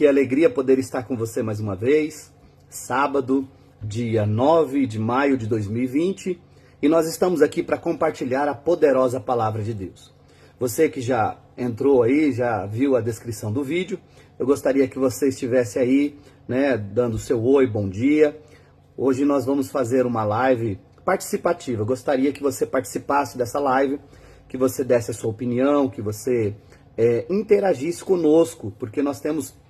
Que alegria poder estar com você mais uma vez. Sábado, dia 9 de maio de 2020. E nós estamos aqui para compartilhar a poderosa palavra de Deus. Você que já entrou aí, já viu a descrição do vídeo, eu gostaria que você estivesse aí, né, dando seu oi, bom dia. Hoje nós vamos fazer uma live participativa. Eu gostaria que você participasse dessa live, que você desse a sua opinião, que você interagisse conosco, porque nós temos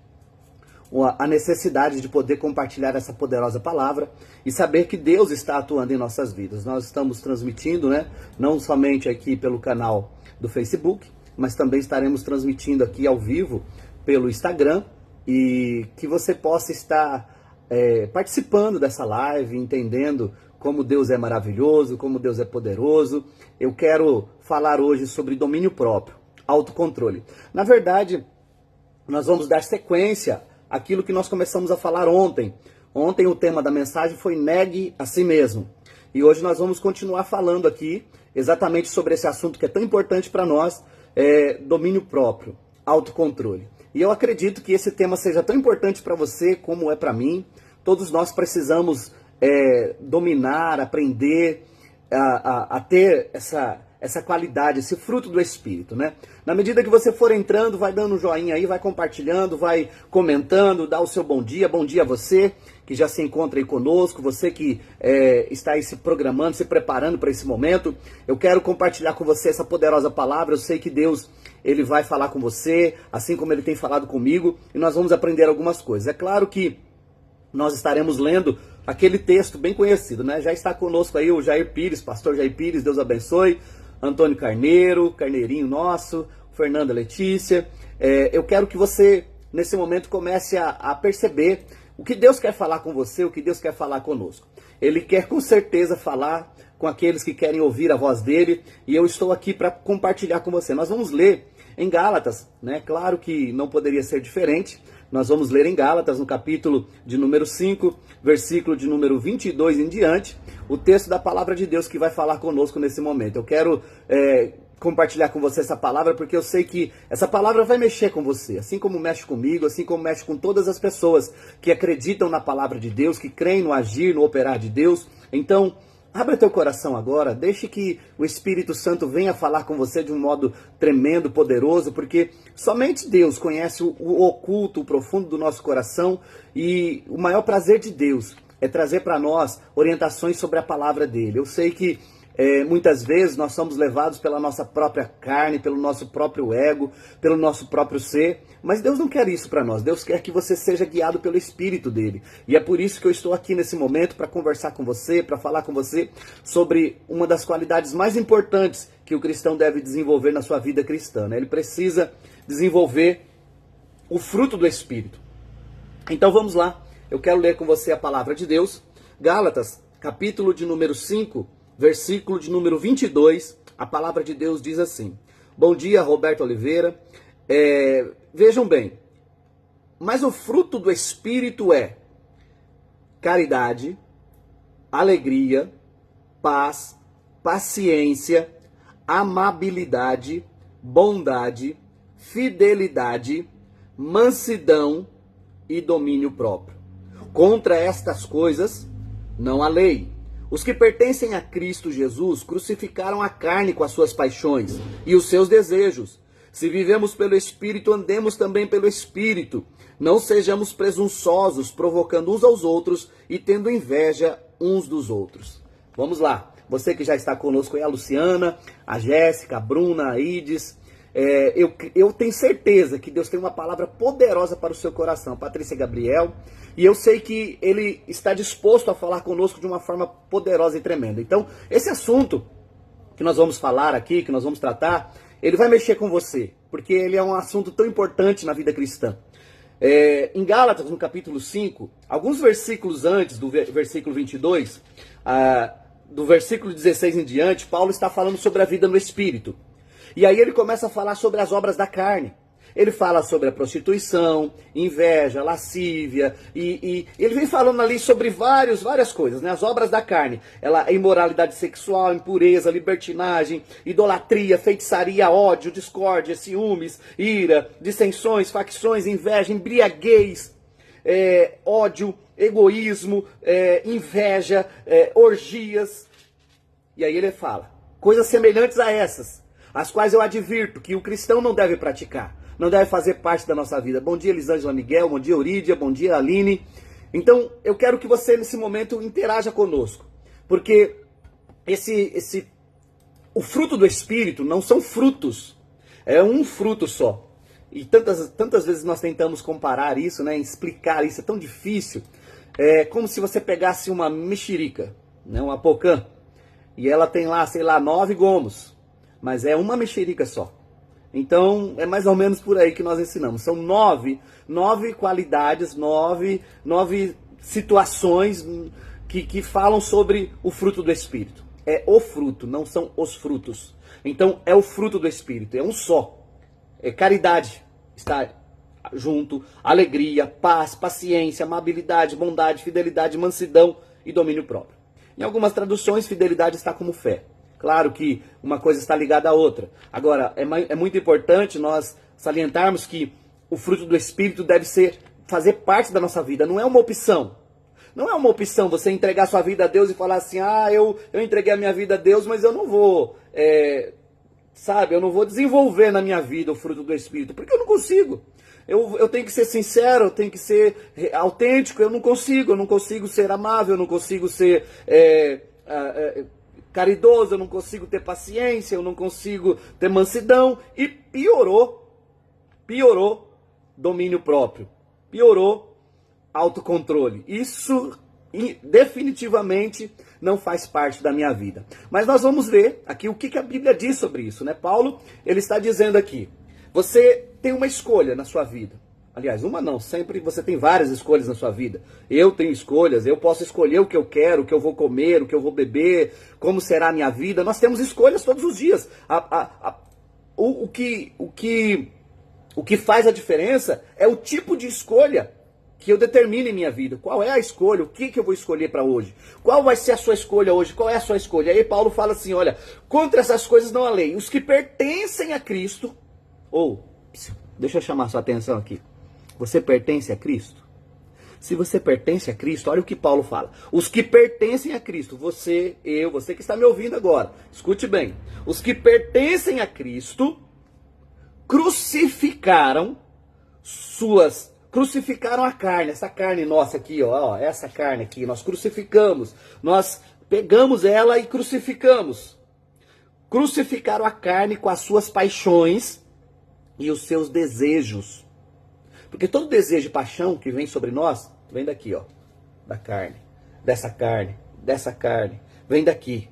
a necessidade de poder compartilhar essa poderosa palavra e saber que Deus está atuando em nossas vidas. Nós estamos transmitindo, né, não somente aqui pelo canal do Facebook, mas também estaremos transmitindo aqui ao vivo pelo Instagram, e que você possa estar participando dessa live, entendendo como Deus é maravilhoso, como Deus é poderoso. Eu quero falar hoje sobre domínio próprio, autocontrole. Na verdade, nós vamos dar sequência àquilo que nós começamos a falar ontem. Ontem o tema da mensagem foi negue a si mesmo. E hoje nós vamos continuar falando aqui exatamente sobre esse assunto que é tão importante para nós, domínio próprio, autocontrole. E eu acredito que esse tema seja tão importante para você como é para mim. Todos nós precisamos dominar, aprender a ter essa qualidade, esse fruto do Espírito, né? Na medida que você for entrando, vai dando um joinha aí, vai compartilhando, vai comentando, dá o seu bom dia a você que já se encontra aí conosco, você que está aí se programando, se preparando para esse momento. Eu quero compartilhar com você essa poderosa palavra. Eu sei que Deus, Ele vai falar com você, assim como Ele tem falado comigo, e nós vamos aprender algumas coisas. É claro que nós estaremos lendo aquele texto bem conhecido, né? Já está conosco aí o Jair Pires, pastor Jair Pires, Deus abençoe, Antônio Carneiro, Carneirinho nosso, Fernanda Letícia. Eu quero que você, nesse momento, comece a perceber o que Deus quer falar com você, o que Deus quer falar conosco. Ele quer com certeza falar com aqueles que querem ouvir a voz dele, e eu estou aqui para compartilhar com você. Nós vamos ler em Gálatas, né? Claro que não poderia ser diferente. Nós vamos ler em Gálatas, no capítulo de número 5, versículo de número 22 em diante, o texto da palavra de Deus que vai falar conosco nesse momento. Eu quero compartilhar com você essa palavra, porque eu sei que essa palavra vai mexer com você, assim como mexe comigo, assim como mexe com todas as pessoas que acreditam na palavra de Deus, que creem no agir, no operar de Deus. Então, abra teu coração agora, deixe que o Espírito Santo venha falar com você de um modo tremendo, poderoso, porque somente Deus conhece o oculto, o profundo do nosso coração, e o maior prazer de Deus é trazer para nós orientações sobre a palavra dele. Eu sei que muitas vezes nós somos levados pela nossa própria carne, pelo nosso próprio ego, pelo nosso próprio ser, mas Deus não quer isso para nós. Deus quer que você seja guiado pelo Espírito dele, e é por isso que eu estou aqui nesse momento para conversar com você, para falar com você sobre uma das qualidades mais importantes que o cristão deve desenvolver na sua vida cristã, né? Ele precisa desenvolver o fruto do Espírito. Então vamos lá, eu quero ler com você a palavra de Deus, Gálatas, capítulo de número 5, versículo de número 22, a palavra de Deus diz assim: bom dia, Roberto Oliveira. Vejam bem, mas o fruto do Espírito é caridade, alegria, paz, paciência, amabilidade, bondade, fidelidade, mansidão e domínio próprio. Contra estas coisas não há lei. Os que pertencem a Cristo Jesus crucificaram a carne com as suas paixões e os seus desejos. Se vivemos pelo Espírito, andemos também pelo Espírito. Não sejamos presunçosos, provocando uns aos outros e tendo inveja uns dos outros. Vamos lá. Você que já está conosco aí, a Luciana, a Jéssica, a Bruna, a Ides. Eu tenho certeza que Deus tem uma palavra poderosa para o seu coração, Patrícia Gabriel, e eu sei que Ele está disposto a falar conosco de uma forma poderosa e tremenda. Então, esse assunto que nós vamos falar aqui, que nós vamos tratar, ele vai mexer com você, porque ele é um assunto tão importante na vida cristã. Em Gálatas, no capítulo 5, alguns versículos antes do versículo 22, do versículo 16 em diante, Paulo está falando sobre a vida no Espírito. E aí ele começa a falar sobre as obras da carne. Ele fala sobre a prostituição, inveja, lascívia, e ele vem falando ali sobre várias coisas, né? As obras da carne, a imoralidade sexual, impureza, libertinagem, idolatria, feitiçaria, ódio, discórdia, ciúmes, ira, dissensões, facções, inveja, embriaguez, ódio, egoísmo, inveja, orgias. E aí ele fala, coisas semelhantes a essas, as quais eu advirto que o cristão não deve praticar, não deve fazer parte da nossa vida. Bom dia, Elisângela Miguel, bom dia, Eurídia, bom dia, Aline. Então, eu quero que você, nesse momento, interaja conosco, porque o fruto do Espírito não são frutos, é um fruto só. E tantas vezes nós tentamos comparar isso, né, explicar isso, é tão difícil. É como se você pegasse uma mexerica, né, uma pocã, e ela tem lá, sei lá, 9 gomos, mas é uma mexerica só. Então, é mais ou menos por aí que nós ensinamos. São nove qualidades, nove situações que falam sobre o fruto do Espírito. É o fruto, não são os frutos. Então, é o fruto do Espírito, é um só. É caridade, estar junto, alegria, paz, paciência, amabilidade, bondade, fidelidade, mansidão e domínio próprio. Em algumas traduções, fidelidade está como fé. Claro que uma coisa está ligada à outra. Agora, é muito importante nós salientarmos que o fruto do Espírito deve fazer parte da nossa vida, não é uma opção. Não é uma opção você entregar sua vida a Deus e falar assim, eu entreguei a minha vida a Deus, mas eu não vou, eu não vou desenvolver na minha vida o fruto do Espírito, porque eu não consigo. Eu tenho que ser sincero, eu tenho que ser autêntico, eu não consigo ser amável, eu não consigo ser caridoso, eu não consigo ter paciência, eu não consigo ter mansidão, e piorou domínio próprio, piorou autocontrole. Isso definitivamente não faz parte da minha vida. Mas nós vamos ver aqui o que a Bíblia diz sobre isso, né? Paulo, ele está dizendo aqui, você tem uma escolha na sua vida. Aliás, uma não, sempre você tem várias escolhas na sua vida. Eu tenho escolhas, eu posso escolher o que eu quero, o que eu vou comer, o que eu vou beber, como será a minha vida. Nós temos escolhas todos os dias. O que faz a diferença é o tipo de escolha que eu determino em minha vida. Qual é a escolha? O que eu vou escolher para hoje? Qual vai ser a sua escolha hoje? Qual é a sua escolha? Aí Paulo fala assim, olha, contra essas coisas não há lei. Os que pertencem a Cristo, deixa eu chamar sua atenção aqui. Você pertence a Cristo? Se você pertence a Cristo, olha o que Paulo fala. Os que pertencem a Cristo, você que está me ouvindo agora, escute bem. Os que pertencem a Cristo crucificaram a carne, essa carne nossa aqui, essa carne aqui, nós crucificamos, nós pegamos ela e crucificamos. Crucificaram a carne com as suas paixões e os seus desejos. Porque todo desejo e paixão que vem sobre nós, vem daqui, da carne, dessa carne, vem daqui.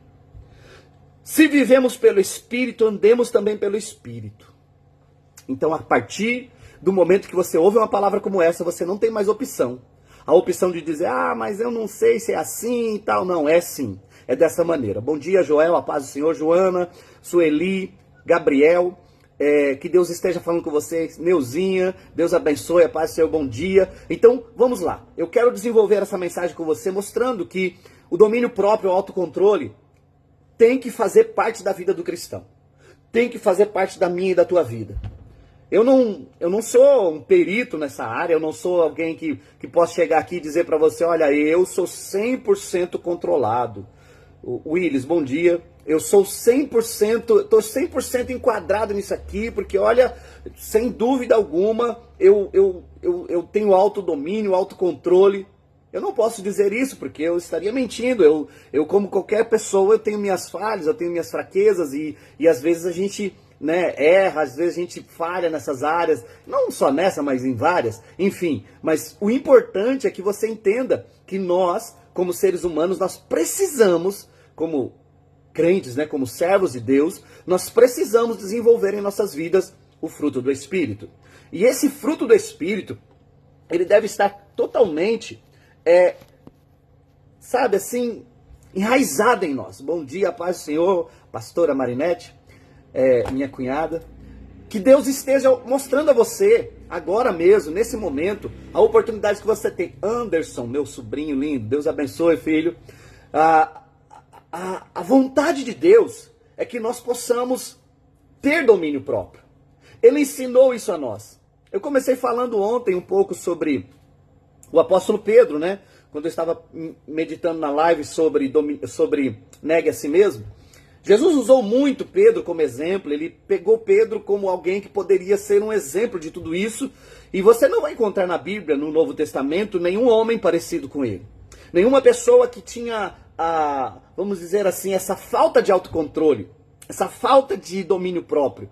Se vivemos pelo Espírito, andemos também pelo Espírito. Então, a partir do momento que você ouve uma palavra como essa, você não tem mais opção. A opção de dizer, mas eu não sei se é assim e tal. Não, é sim. É dessa maneira. Bom dia, Joel, a paz do Senhor, Joana, Sueli, Gabriel. Que Deus esteja falando com vocês. Neuzinha, Deus abençoe, a paz do Senhor, bom dia. Então, vamos lá. Eu quero desenvolver essa mensagem com você, mostrando que o domínio próprio, o autocontrole, tem que fazer parte da vida do cristão. Tem que fazer parte da minha e da tua vida. Eu não sou um perito nessa área, eu não sou alguém que possa chegar aqui e dizer para você, olha, eu sou 100% controlado. Willis, bom dia. Eu sou 100%, estou 100% enquadrado nisso aqui, porque olha, sem dúvida alguma, eu tenho autodomínio, autocontrole. Eu não posso dizer isso, porque eu estaria mentindo. Eu como qualquer pessoa, eu tenho minhas falhas, eu tenho minhas fraquezas, e às vezes a gente erra, às vezes a gente falha nessas áreas, não só nessa, mas em várias, enfim. Mas o importante é que você entenda que nós, como seres humanos, nós precisamos, como crentes, como servos de Deus, nós precisamos desenvolver em nossas vidas o fruto do Espírito. E esse fruto do Espírito, ele deve estar totalmente, enraizado em nós. Bom dia, paz do Senhor, pastora Marinete, minha cunhada. Que Deus esteja mostrando a você, agora mesmo, nesse momento, a oportunidade que você tem. Anderson, meu sobrinho lindo, Deus abençoe, filho. A vontade de Deus é que nós possamos ter domínio próprio. Ele ensinou isso a nós. Eu comecei falando ontem um pouco sobre o apóstolo Pedro, né? Quando eu estava meditando na live sobre negue a si mesmo. Jesus usou muito Pedro como exemplo, ele pegou Pedro como alguém que poderia ser um exemplo de tudo isso, e você não vai encontrar na Bíblia, no Novo Testamento, nenhum homem parecido com ele. Nenhuma pessoa que tinha, vamos dizer assim, essa falta de autocontrole, essa falta de domínio próprio.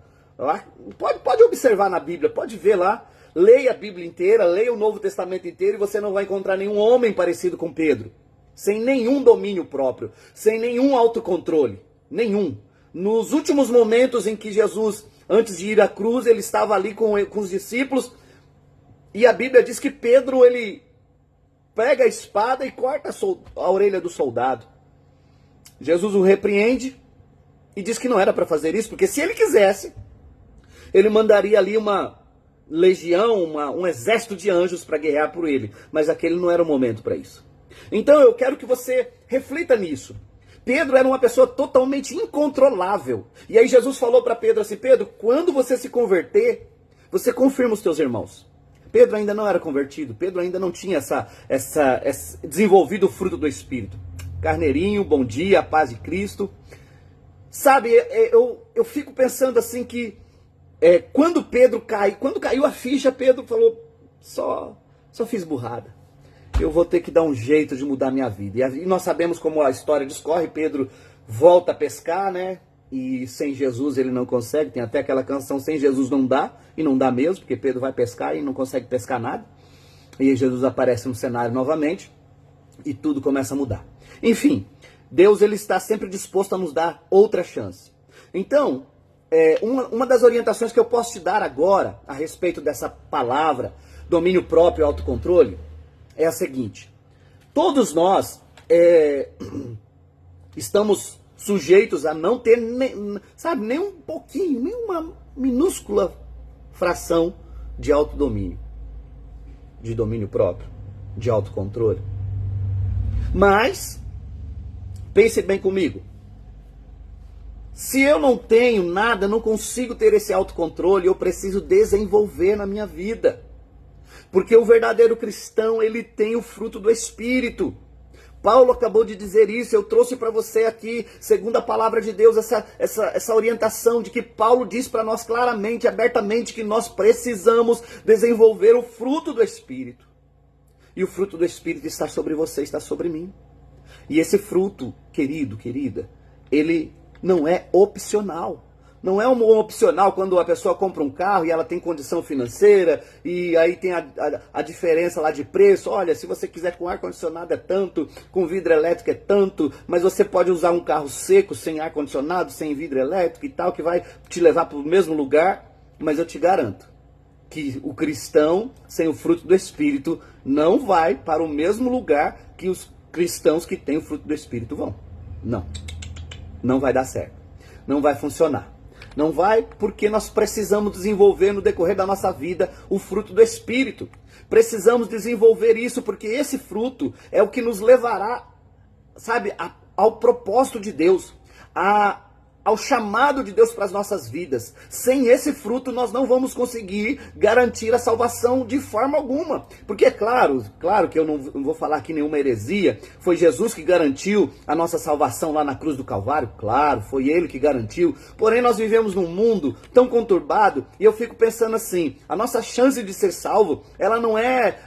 Pode observar na Bíblia, pode ver lá, leia a Bíblia inteira, leia o Novo Testamento inteiro, e você não vai encontrar nenhum homem parecido com Pedro, sem nenhum domínio próprio, sem nenhum autocontrole. Nenhum. Nos últimos momentos em que Jesus, antes de ir à cruz, ele estava ali com os discípulos, e a Bíblia diz que Pedro, ele pega a espada e corta a orelha do soldado. Jesus o repreende e diz que não era para fazer isso, porque se ele quisesse, ele mandaria ali uma legião, um exército de anjos para guerrear por ele, mas aquele não era o momento para isso. Então eu quero que você reflita nisso. Pedro era uma pessoa totalmente incontrolável. E aí Jesus falou para Pedro assim: Pedro, quando você se converter, você confirma os teus irmãos. Pedro ainda não era convertido. Pedro ainda não tinha desenvolvido o fruto do Espírito. Carneirinho, bom dia, a paz de Cristo. Sabe, eu fico pensando assim que quando caiu a ficha, Pedro falou: só fiz burrada. Eu vou ter que dar um jeito de mudar minha vida. E nós sabemos como a história discorre. Pedro volta a pescar, né? E sem Jesus ele não consegue. Tem até aquela canção, sem Jesus não dá. E não dá mesmo, porque Pedro vai pescar e não consegue pescar nada. E Jesus aparece no cenário novamente. E tudo começa a mudar. Enfim, Deus ele está sempre disposto a nos dar outra chance. Então, uma das orientações que eu posso te dar agora, a respeito dessa palavra, domínio próprio e autocontrole, é a seguinte: todos nós estamos sujeitos a não ter, nem um pouquinho, nem uma minúscula fração de autodomínio, de domínio próprio, de autocontrole. Mas, pense bem comigo, se eu não tenho nada, não consigo ter esse autocontrole, eu preciso desenvolver na minha vida. Porque o verdadeiro cristão, ele tem o fruto do Espírito. Paulo acabou de dizer isso, eu trouxe para você aqui, segundo a palavra de Deus, essa orientação de que Paulo diz para nós claramente, abertamente, que nós precisamos desenvolver o fruto do Espírito. E o fruto do Espírito está sobre você, está sobre mim. E esse fruto, querido, querida, ele não é opcional. Não é um opcional quando a pessoa compra um carro e ela tem condição financeira e aí tem a diferença lá de preço. Olha, se você quiser com ar-condicionado é tanto, com vidro elétrico é tanto, mas você pode usar um carro seco, sem ar-condicionado, sem vidro elétrico e tal, que vai te levar para o mesmo lugar. Mas eu te garanto que o cristão sem o fruto do Espírito não vai para o mesmo lugar que os cristãos que têm o fruto do Espírito vão. Não vai dar certo. Não vai funcionar. Não vai porque nós precisamos desenvolver no decorrer da nossa vida o fruto do Espírito. Precisamos desenvolver isso porque esse fruto é o que nos levará, sabe, ao propósito de Deus, ao chamado de Deus para as nossas vidas. Sem esse fruto nós não vamos conseguir garantir a salvação de forma alguma. Porque é claro que eu não vou falar aqui nenhuma heresia, foi Jesus que garantiu a nossa salvação lá na cruz do Calvário, claro, foi Ele que garantiu. Porém nós vivemos num mundo tão conturbado e eu fico pensando assim, a nossa chance de ser salvo, ela não é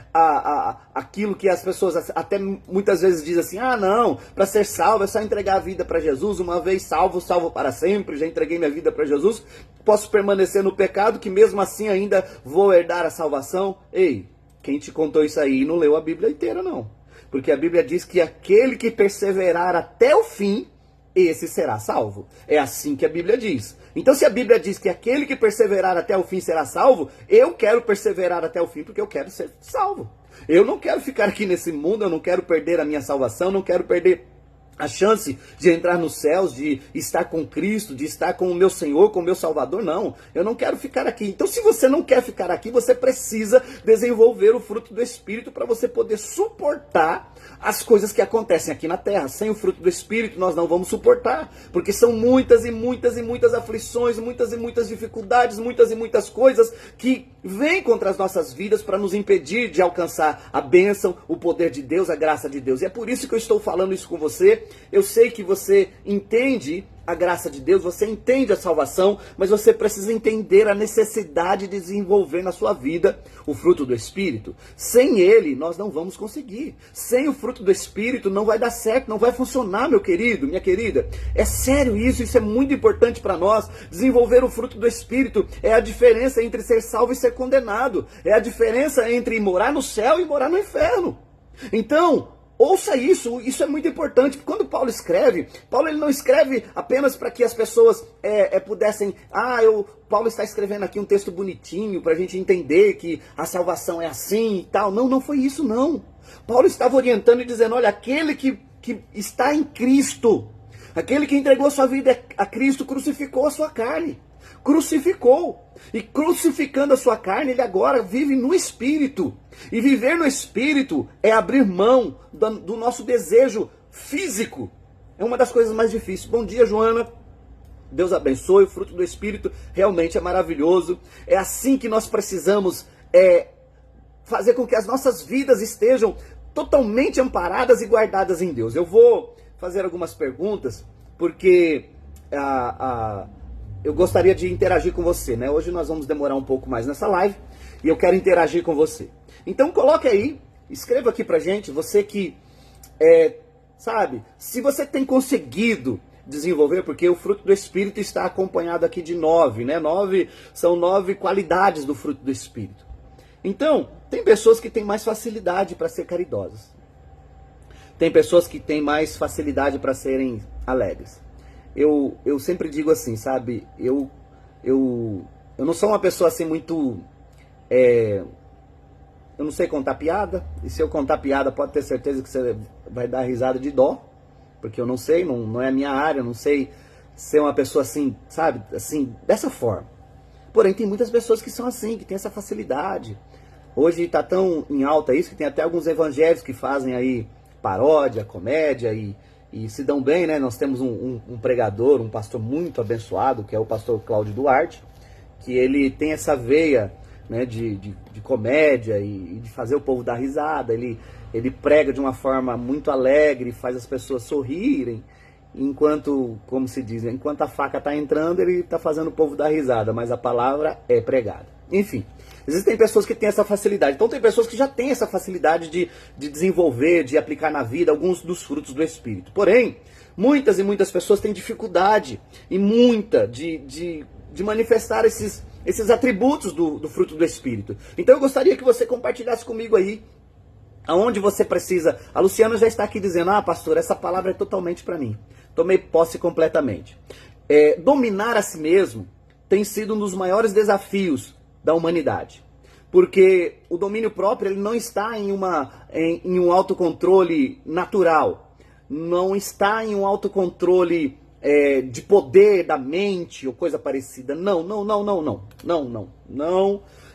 aquilo que as pessoas até muitas vezes dizem assim: ah não, para ser salvo é só entregar a vida para Jesus, uma vez salvo para sempre, já entreguei minha vida para Jesus, posso permanecer no pecado que mesmo assim ainda vou herdar a salvação. Ei, quem te contou isso aí não leu a Bíblia inteira não, porque a Bíblia diz que aquele que perseverar até o fim, esse será salvo. É assim que a Bíblia diz. Então se a Bíblia diz que aquele que perseverar até o fim será salvo, eu quero perseverar até o fim porque eu quero ser salvo. Eu não quero ficar aqui nesse mundo, eu não quero perder a minha salvação, não quero perder a chance de entrar nos céus, de estar com Cristo, de estar com o meu Senhor, com o meu Salvador. Não, eu não quero ficar aqui. Então, se você não quer ficar aqui, você precisa desenvolver o fruto do Espírito para você poder suportar as coisas que acontecem aqui na terra. Sem o fruto do Espírito, nós não vamos suportar, porque são muitas e muitas e muitas aflições, muitas e muitas dificuldades, muitas e muitas coisas que vêm contra as nossas vidas para nos impedir de alcançar a bênção, o poder de Deus, a graça de Deus. E é por isso que eu estou falando isso com você. Eu sei que você entende a graça de Deus, você entende a salvação, mas você precisa entender a necessidade de desenvolver na sua vida o fruto do Espírito. Sem ele, nós não vamos conseguir. Sem o fruto do Espírito, não vai dar certo, não vai funcionar, meu querido, minha querida. É sério isso é muito importante para nós. Desenvolver o fruto do Espírito é a diferença entre ser salvo e ser condenado. É a diferença entre morar no céu e morar no inferno. Então, ouça isso, isso é muito importante. Quando Paulo escreve, Paulo ele não escreve apenas para que as pessoas pudessem... Paulo está escrevendo aqui um texto bonitinho para a gente entender que a salvação é assim e tal. Não, não foi isso não. Paulo estava orientando e dizendo, olha, aquele que está em Cristo, aquele que entregou a sua vida a Cristo, crucificou a sua carne. Crucificou. E crucificando a sua carne, ele agora vive no Espírito. E viver no Espírito é abrir mão do nosso desejo físico. É uma das coisas mais difíceis. Bom dia, Joana. Deus abençoe. O fruto do Espírito realmente é maravilhoso. É assim que nós precisamos fazer com que as nossas vidas estejam totalmente amparadas e guardadas em Deus. Eu vou fazer algumas perguntas, porque eu gostaria de interagir com você, né? Hoje nós vamos demorar um pouco mais nessa live e eu quero interagir com você. Então coloque aí, escreva aqui pra gente, você que, se você tem conseguido desenvolver, porque o fruto do Espírito está acompanhado aqui de 9, né? São 9 qualidades do fruto do Espírito. Então, tem pessoas que têm mais facilidade para ser caridosas. Tem pessoas que têm mais facilidade para serem alegres. Eu sempre digo assim, sabe, eu não sou uma pessoa assim muito, eu não sei contar piada, e se eu contar piada pode ter certeza que você vai dar risada de dó, porque eu não sei, não é a minha área, eu não sei ser uma pessoa assim, sabe, assim, dessa forma. Porém, tem muitas pessoas que são assim, que têm essa facilidade. Hoje está tão em alta isso, que tem até alguns evangélicos que fazem aí paródia, comédia e se dão bem, né? Nós temos um pregador, um pastor muito abençoado, que é o pastor Cláudio Duarte, que ele tem essa veia, né, de comédia e de fazer o povo dar risada. Ele prega de uma forma muito alegre, faz as pessoas sorrirem, enquanto, como se diz, enquanto a faca está entrando, ele está fazendo o povo dar risada, mas a palavra é pregada. Enfim, existem pessoas que têm essa facilidade. Então tem pessoas que já têm essa facilidade de desenvolver, de aplicar na vida alguns dos frutos do Espírito. Porém, muitas e muitas pessoas têm dificuldade e muita de manifestar esses atributos do fruto do Espírito. Então eu gostaria que você compartilhasse comigo aí aonde você precisa. A Luciana já está aqui dizendo, pastor, essa palavra é totalmente para mim. Tomei posse completamente. Dominar a si mesmo tem sido um dos maiores desafios da humanidade. Porque o domínio próprio ele não está em um autocontrole natural. Não está em um autocontrole de poder da mente ou coisa parecida. Não.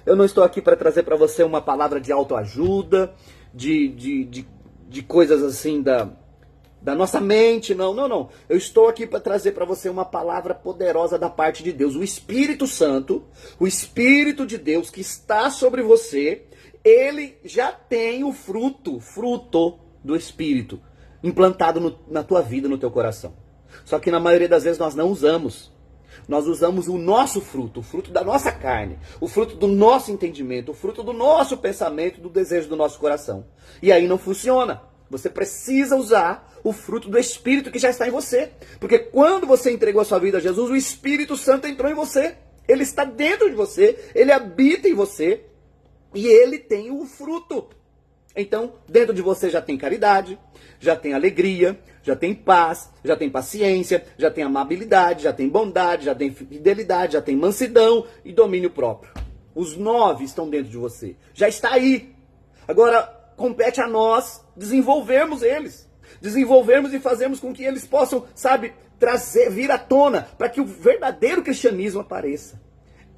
Eu não estou aqui para trazer para você uma palavra de autoajuda, de coisas assim da nossa mente, não. Eu estou aqui para trazer para você uma palavra poderosa da parte de Deus. O Espírito Santo, o Espírito de Deus que está sobre você, ele já tem o fruto do Espírito implantado na tua vida, no teu coração. Só que na maioria das vezes nós não usamos. Nós usamos o nosso fruto, o fruto da nossa carne, o fruto do nosso entendimento, o fruto do nosso pensamento, do desejo do nosso coração. E aí não funciona. Você precisa usar o fruto do Espírito que já está em você. Porque quando você entregou a sua vida a Jesus, o Espírito Santo entrou em você. Ele está dentro de você, ele habita em você e ele tem o fruto. Então, dentro de você já tem caridade, já tem alegria, já tem paz, já tem paciência, já tem amabilidade, já tem bondade, já tem fidelidade, já tem mansidão e domínio próprio. Os 9 estão dentro de você. Já está aí. Agora, compete a nós desenvolvermos eles. Desenvolvermos e fazermos com que eles possam, sabe, vir à tona, para que o verdadeiro cristianismo apareça.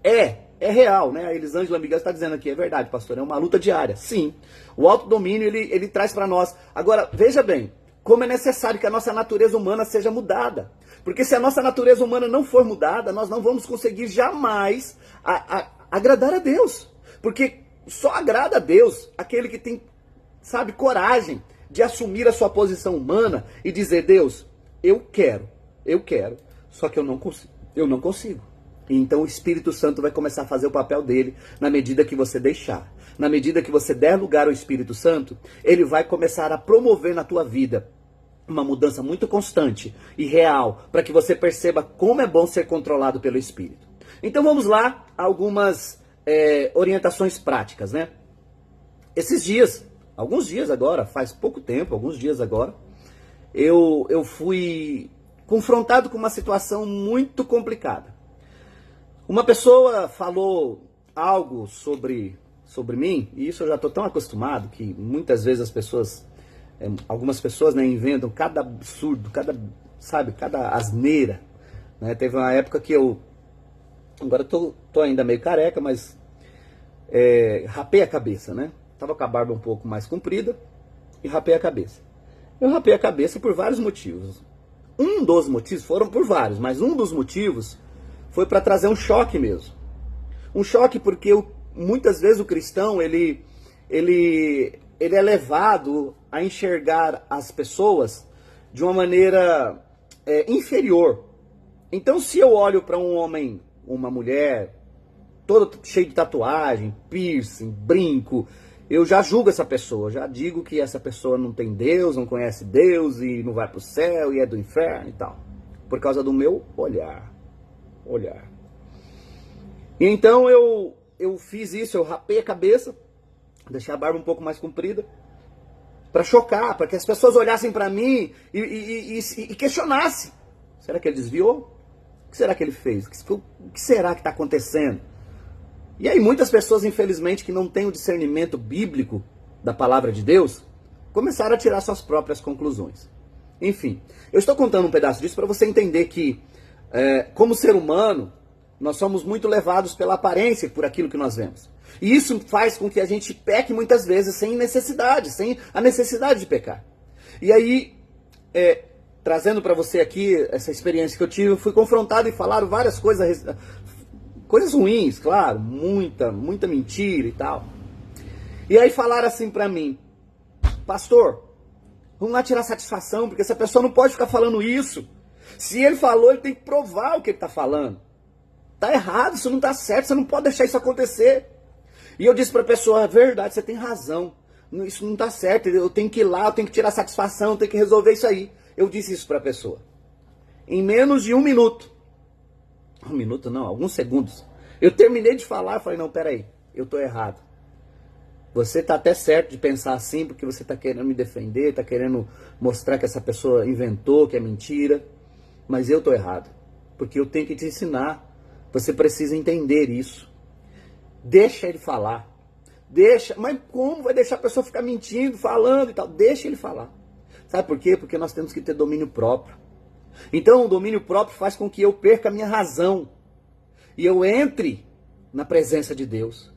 É real, né? A Elisângela Miguel está dizendo aqui, é verdade, pastor, é uma luta diária. Sim, o autodomínio ele traz para nós. Agora, veja bem, como é necessário que a nossa natureza humana seja mudada. Porque se a nossa natureza humana não for mudada, nós não vamos conseguir jamais agradar a Deus. Porque só agrada a Deus aquele que tem, sabe, coragem de assumir a sua posição humana e dizer, Deus, eu quero, só que eu não consigo. E então o Espírito Santo vai começar a fazer o papel dele na medida que você deixar. Na medida que você der lugar ao Espírito Santo, ele vai começar a promover na tua vida uma mudança muito constante e real, para que você perceba como é bom ser controlado pelo Espírito. Então vamos lá, algumas orientações práticas, né? Esses dias, alguns dias agora, faz pouco tempo, alguns dias agora, eu fui confrontado com uma situação muito complicada. Uma pessoa falou algo sobre mim, e isso eu já estou tão acostumado que muitas vezes as pessoas, algumas pessoas, né, inventam cada absurdo, cada asneira. Né? Teve uma época que agora eu tô ainda meio careca, mas rapei a cabeça, né? Tava com a barba um pouco mais comprida e rapei a cabeça. Eu rapei a cabeça por vários motivos. Um dos motivos, foram por vários, mas um dos motivos foi para trazer um choque mesmo. Um choque porque muitas vezes o cristão, ele é levado a enxergar as pessoas de uma maneira inferior. Então se eu olho para um homem, uma mulher, todo cheio de tatuagem, piercing, brinco, eu já julgo essa pessoa, já digo que essa pessoa não tem Deus, não conhece Deus e não vai para o céu e é do inferno e tal. Por causa do meu olhar. E então eu fiz isso, eu rapei a cabeça, deixei a barba um pouco mais comprida, para chocar, para que as pessoas olhassem para mim e questionassem. Será que ele desviou? O que será que ele fez? O que será que está acontecendo? E aí muitas pessoas, infelizmente, que não têm o discernimento bíblico da palavra de Deus, começaram a tirar suas próprias conclusões. Enfim, eu estou contando um pedaço disso para você entender que, como ser humano, nós somos muito levados pela aparência, por aquilo que nós vemos. E isso faz com que a gente peque muitas vezes sem a necessidade de pecar. E aí, trazendo para você aqui essa experiência que eu tive, eu fui confrontado e falaram várias coisas ruins, claro, muita mentira e tal. E aí falaram assim para mim, pastor, vamos lá tirar satisfação, porque essa pessoa não pode ficar falando isso. Se ele falou, ele tem que provar o que ele está falando. Tá errado, isso não tá certo, você não pode deixar isso acontecer. E eu disse para a pessoa, é verdade, você tem razão, isso não tá certo, eu tenho que ir lá, eu tenho que tirar satisfação, eu tenho que resolver isso aí. Eu disse isso para a pessoa. Em menos de 1 minuto, alguns segundos, eu terminei de falar e falei, não, peraí, eu tô errado. Você tá até certo de pensar assim, porque você tá querendo me defender, tá querendo mostrar que essa pessoa inventou, que é mentira, mas eu tô errado, porque eu tenho que te ensinar. Você precisa entender isso. Deixa ele falar. Mas como vai deixar a pessoa ficar mentindo, falando e tal? Deixa ele falar. Sabe por quê? Porque nós temos que ter domínio próprio. Então o domínio próprio faz com que eu perca a minha razão. E eu entre na presença de Deus.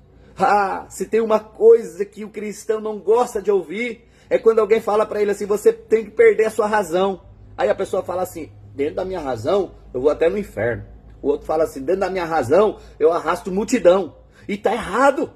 Se tem uma coisa que o cristão não gosta de ouvir, é quando alguém fala para ele assim, você tem que perder a sua razão. Aí a pessoa fala assim, dentro da minha razão, eu vou até no inferno. O outro fala assim, dentro da minha razão, eu arrasto multidão. E tá errado.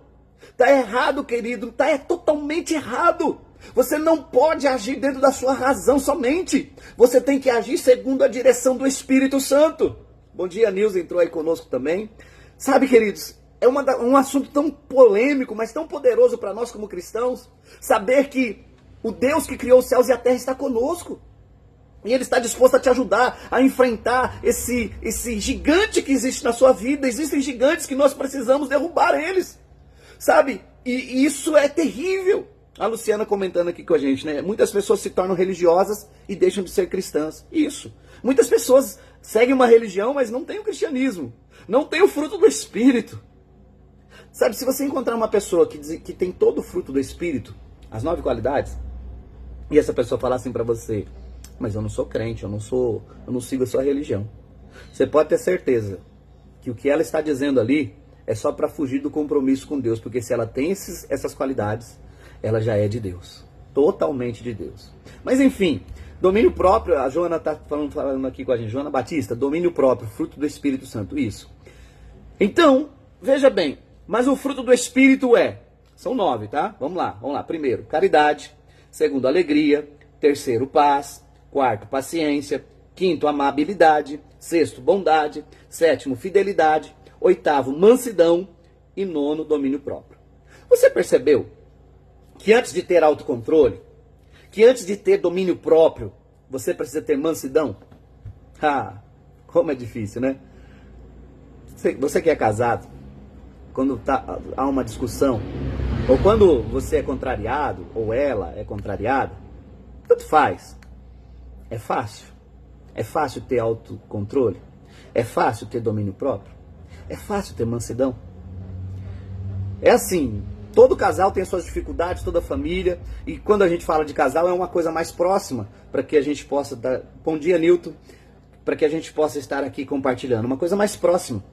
Tá errado, querido. Tá totalmente errado. Você não pode agir dentro da sua razão somente. Você tem que agir segundo a direção do Espírito Santo. Bom dia, Nilson entrou aí conosco também. Sabe, queridos, é um assunto tão polêmico, mas tão poderoso para nós como cristãos. Saber que o Deus que criou os céus e a terra está conosco. E Ele está disposto a te ajudar a enfrentar esse gigante que existe na sua vida. Existem gigantes que nós precisamos derrubar eles. Sabe? E isso é terrível. A Luciana comentando aqui com a gente, né? Muitas pessoas se tornam religiosas e deixam de ser cristãs. Isso. Muitas pessoas seguem uma religião, mas não têm o cristianismo. Não têm o fruto do Espírito. Sabe, se você encontrar uma pessoa que tem todo o fruto do Espírito, as 9 qualidades, e essa pessoa falar assim pra você, mas eu não sou crente, eu não sigo a sua religião. Você pode ter certeza que o que ela está dizendo ali é só para fugir do compromisso com Deus, porque se ela tem essas qualidades, ela já é de Deus, totalmente de Deus. Mas enfim, domínio próprio, a Joana está falando aqui com a gente, Joana Batista, domínio próprio, fruto do Espírito Santo, isso. Então, veja bem, mas o fruto do Espírito são 9, tá? Vamos lá. Primeiro, caridade. Segundo, alegria. Terceiro, paz. Quarto, paciência. Quinto, amabilidade. Sexto, bondade. Sétimo, fidelidade. Oitavo, mansidão. E nono, domínio próprio. Você percebeu que antes de ter autocontrole, que antes de ter domínio próprio, você precisa ter mansidão? Como é difícil, né? Você que é casado, quando há uma discussão, ou quando você é contrariado, ou ela é contrariada, tanto faz. É fácil. É fácil ter autocontrole. É fácil ter domínio próprio. É fácil ter mansidão. É assim, todo casal tem as suas dificuldades, toda família, e quando a gente fala de casal é uma coisa mais próxima, para que a gente possa dar... Bom dia, Nilton. Para que a gente possa estar aqui compartilhando, uma coisa mais próxima.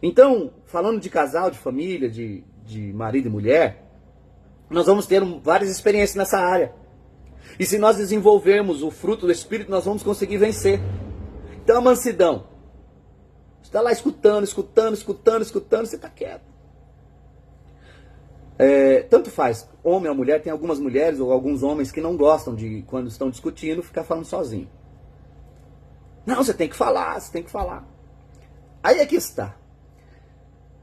Então, falando de casal, de família, de marido e mulher, nós vamos ter várias experiências nessa área. E se nós desenvolvermos o fruto do Espírito, nós vamos conseguir vencer. Então a mansidão. Você está lá escutando, você está quieto. Tanto faz, homem ou mulher, tem algumas mulheres ou alguns homens que não gostam de, quando estão discutindo, ficar falando sozinho. Não, você tem que falar. Aí é que está.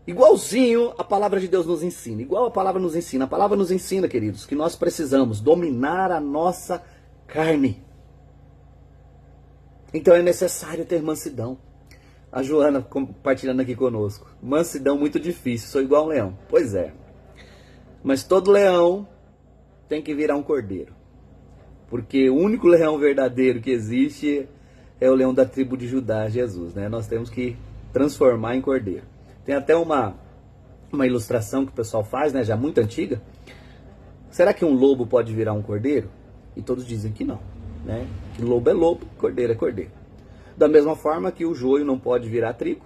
Igualzinho a palavra de Deus nos ensina, igual a palavra nos ensina. A palavra nos ensina, queridos, que nós precisamos dominar a nossa carne. Então é necessário ter mansidão. A Joana compartilhando aqui conosco. Mansidão muito difícil, sou igual um leão. Pois é. Mas todo leão tem que virar um cordeiro. Porque o único leão verdadeiro que existe é o leão da tribo de Judá, Jesus, né? Nós temos que transformar em cordeiro. Tem até uma ilustração que o pessoal faz, né, já muito antiga. Será que um lobo pode virar um cordeiro? E todos dizem que não, né? Que lobo é lobo, cordeiro é cordeiro. Da mesma forma que o joio não pode virar trigo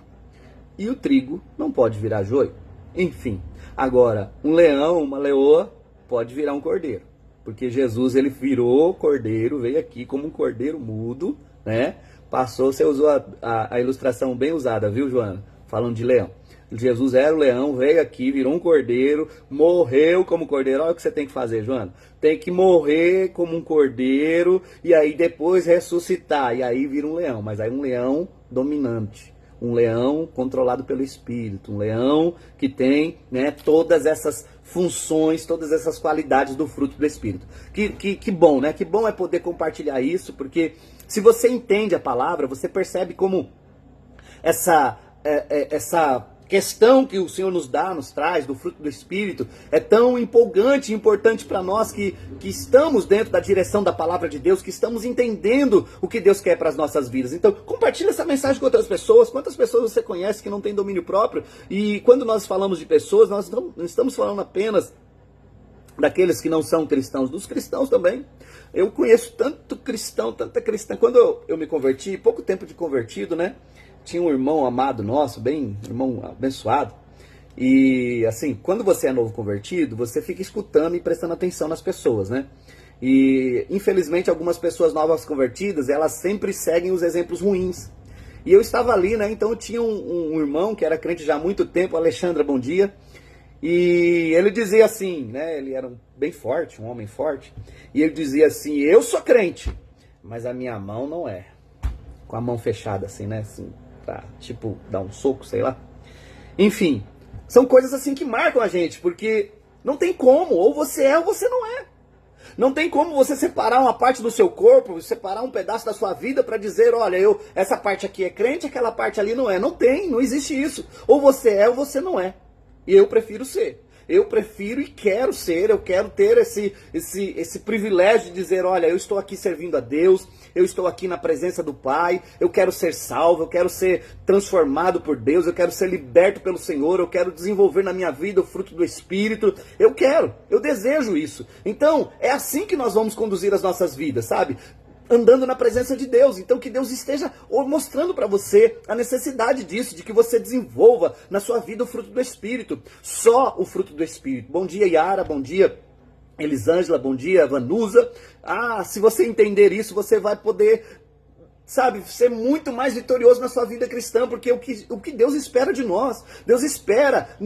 e o trigo não pode virar joio. Enfim, agora um leão, uma leoa pode virar um cordeiro. Porque Jesus, ele virou cordeiro, veio aqui como um cordeiro mudo, né? Passou, você usou a ilustração bem usada, viu, Joana? Falando de leão. Jesus era o leão, veio aqui, virou um cordeiro, morreu como cordeiro. Olha o que você tem que fazer, Joana. Tem que morrer como um cordeiro e aí depois ressuscitar. E aí vira um leão, mas aí um leão dominante. Um leão controlado pelo Espírito. Um leão que tem, né, todas essas funções, todas essas qualidades do fruto do Espírito. Que bom, né? Que bom é poder compartilhar isso, porque se você entende a palavra, você percebe como essa questão que o Senhor nos traz do fruto do Espírito é tão empolgante e importante para nós que estamos dentro da direção da palavra de Deus, que estamos entendendo o que Deus quer para as nossas vidas. Então, compartilha essa mensagem com outras pessoas. Quantas pessoas você conhece que não tem domínio próprio? E quando nós falamos de pessoas, nós não estamos falando apenas daqueles que não são cristãos, dos cristãos também. Eu conheço tanto cristão, tanta cristã. Quando eu me converti, pouco tempo de convertido, né? Tinha um irmão amado nosso, irmão abençoado. E assim, quando você é novo convertido, você fica escutando e prestando atenção nas pessoas, né? E infelizmente algumas pessoas novas convertidas, elas sempre seguem os exemplos ruins. E eu estava ali, né? Então eu tinha um irmão que era crente já há muito tempo, Alexandra, bom dia. E ele dizia assim, né? Ele era bem forte, um homem forte. E ele dizia assim, eu sou crente, mas a minha mão não é. Com a mão fechada assim, né? Assim, pra, tipo, dar um soco, sei lá. Enfim, são coisas assim que marcam a gente, porque não tem como, ou você é ou você não é. Não tem como você separar uma parte do seu corpo, separar um pedaço da sua vida para dizer, olha, essa parte aqui é crente, aquela parte ali não é. Não tem, não existe isso. Ou você é ou você não é. E eu prefiro ser. Eu prefiro e quero ser, eu quero ter esse privilégio de dizer, olha, eu estou aqui servindo a Deus, eu estou aqui na presença do Pai, eu quero ser salvo, eu quero ser transformado por Deus, eu quero ser liberto pelo Senhor, eu quero desenvolver na minha vida o fruto do Espírito, eu desejo isso. Então, é assim que nós vamos conduzir as nossas vidas, sabe? Andando na presença de Deus. Então que Deus esteja mostrando para você a necessidade disso, de que você desenvolva na sua vida o fruto do Espírito. Só o fruto do Espírito. Bom dia, Yara, bom dia, Elisângela, bom dia, Vanusa. Se você entender isso, você vai poder, sabe, ser muito mais vitorioso na sua vida cristã, porque o que Deus espera de nós. Deus espera,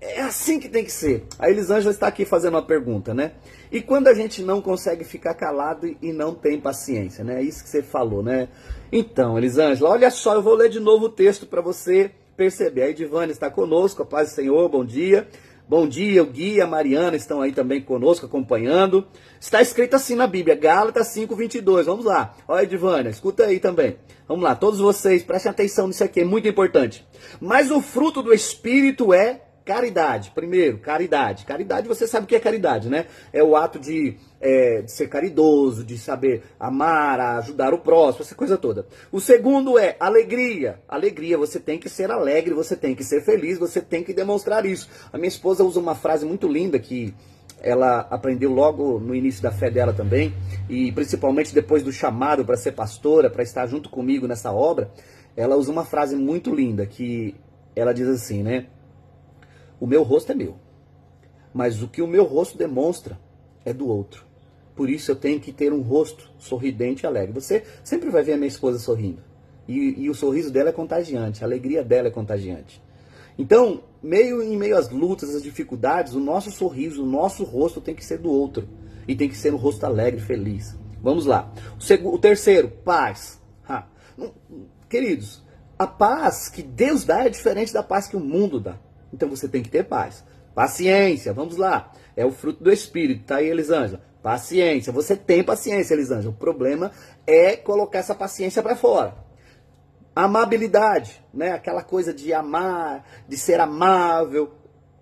é assim que tem que ser. A Elisângela está aqui fazendo uma pergunta, né? E quando a gente não consegue ficar calado e não tem paciência, né? É isso que você falou, né? Então, Elisângela, olha só, eu vou ler de novo o texto para você perceber. A Edivane está conosco, a paz do Senhor, bom dia. Bom dia, o Gui e a Mariana estão aí também conosco, acompanhando. Está escrito assim na Bíblia, Gálatas 5:22. Vamos lá. Olha, Edivânia, escuta aí também. Vamos lá, todos vocês, prestem atenção nisso aqui, é muito importante. Mas o fruto do Espírito é caridade. Primeiro, caridade. Caridade, você sabe o que é caridade, né? É o ato de ser caridoso, de saber amar, ajudar o próximo, essa coisa toda. O segundo é alegria. Alegria, você tem que ser alegre, você tem que ser feliz, você tem que demonstrar isso. A minha esposa usa uma frase muito linda que ela aprendeu logo no início da fé dela também, e principalmente depois do chamado para ser pastora, para estar junto comigo nessa obra. Ela usa uma frase muito linda que ela diz assim, né? O meu rosto é meu, mas o que o meu rosto demonstra é do outro. Por isso eu tenho que ter um rosto sorridente e alegre. Você sempre vai ver a minha esposa sorrindo. E o sorriso dela é contagiante, a alegria dela é contagiante. Então, em meio às lutas, às dificuldades, o nosso sorriso, o nosso rosto tem que ser do outro. E tem que ser um rosto alegre, feliz. Vamos lá. O terceiro, paz. Queridos, a paz que Deus dá é diferente da paz que o mundo dá. Então você tem que ter paz. Paciência, vamos lá. É o fruto do Espírito, tá aí, Elisângela? Paciência. Você tem paciência, Elisângela. O problema é colocar essa paciência para fora. Amabilidade, né? Aquela coisa de amar, de ser amável.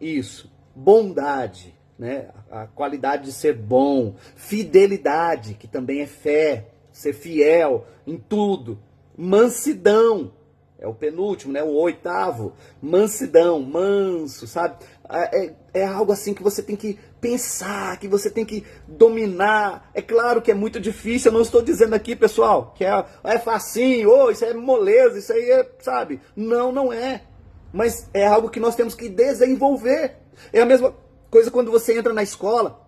Isso. Bondade, né? A qualidade de ser bom. Fidelidade, que também é fé. Ser fiel em tudo. Mansidão. É o penúltimo, né? O oitavo. Mansidão, manso, sabe? É algo assim que você tem que pensar, que você tem que dominar. É claro que é muito difícil, eu não estou dizendo aqui, pessoal, que é facinho, isso é moleza, isso aí é, sabe? Não, não é. Mas é algo que nós temos que desenvolver. É a mesma coisa quando você entra na escola.